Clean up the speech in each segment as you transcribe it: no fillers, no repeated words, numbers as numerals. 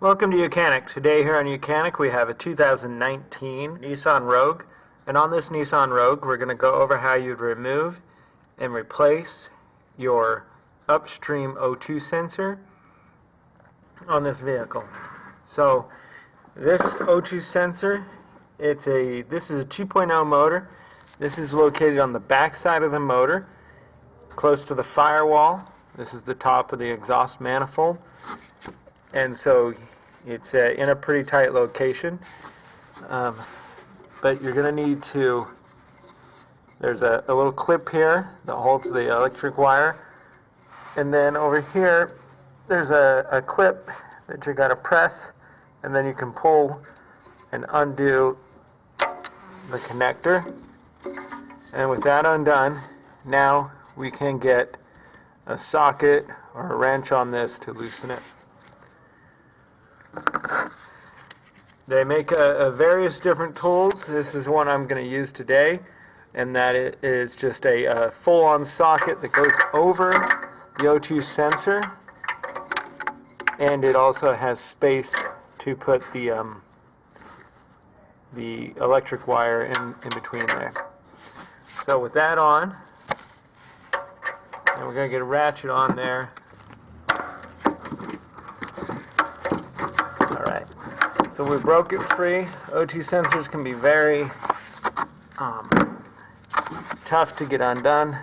Welcome to YOUCANIC. Today here on YOUCANIC we have a 2019 Nissan Rogue, and on this Nissan Rogue we're going to go over how you'd remove and replace your Upstream O2 sensor on this vehicle. So this O2 sensor, this is a 2.0 motor. This is located on the back side of the motor, close to the firewall. This is the top of the exhaust manifold. And so it's in a pretty tight location, but you're going to need to, there's a little clip here that holds the electric wire, and then over here there's a clip that you got to press, and then you can pull and undo the connector, and with that undone, now we can get a socket or a wrench on this to loosen it. They make various different tools. This is one I'm going to use today, and that is just a full-on socket that goes over the O2 sensor, and it also has space to put the electric wire in between there. So with that on, and we're going to get a ratchet on there. So we broke it free. O2 sensors can be very tough to get undone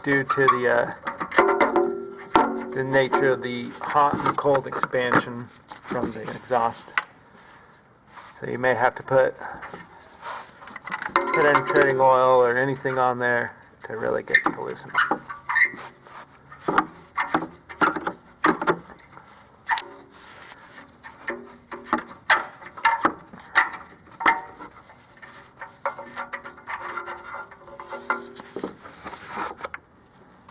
due to the nature of the hot and cold expansion from the exhaust. So you may have to put penetrating oil or anything on there to really get it to loosen up.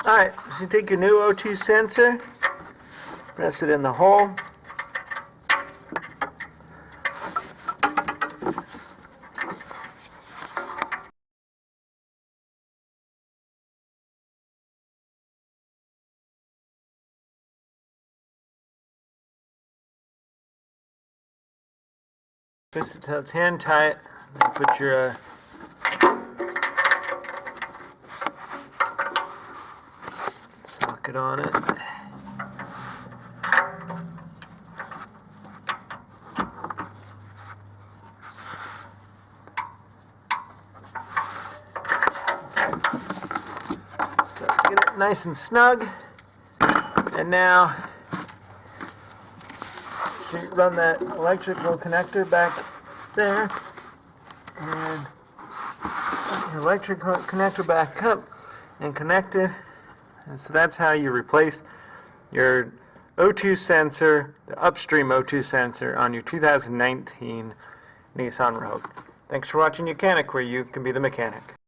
Alright, so you take your new O2 sensor, press it in the hole. Twist it till it's hand tight, then put your socket on it. So get it nice and snug, and now you run that electrical connector back there, and put your electrical connector back up and connect it. And so that's how you replace your O2 sensor, the Upstream O2 sensor, on your 2019 Nissan Rogue. Thanks for watching YOUCANIC, where you can be the mechanic.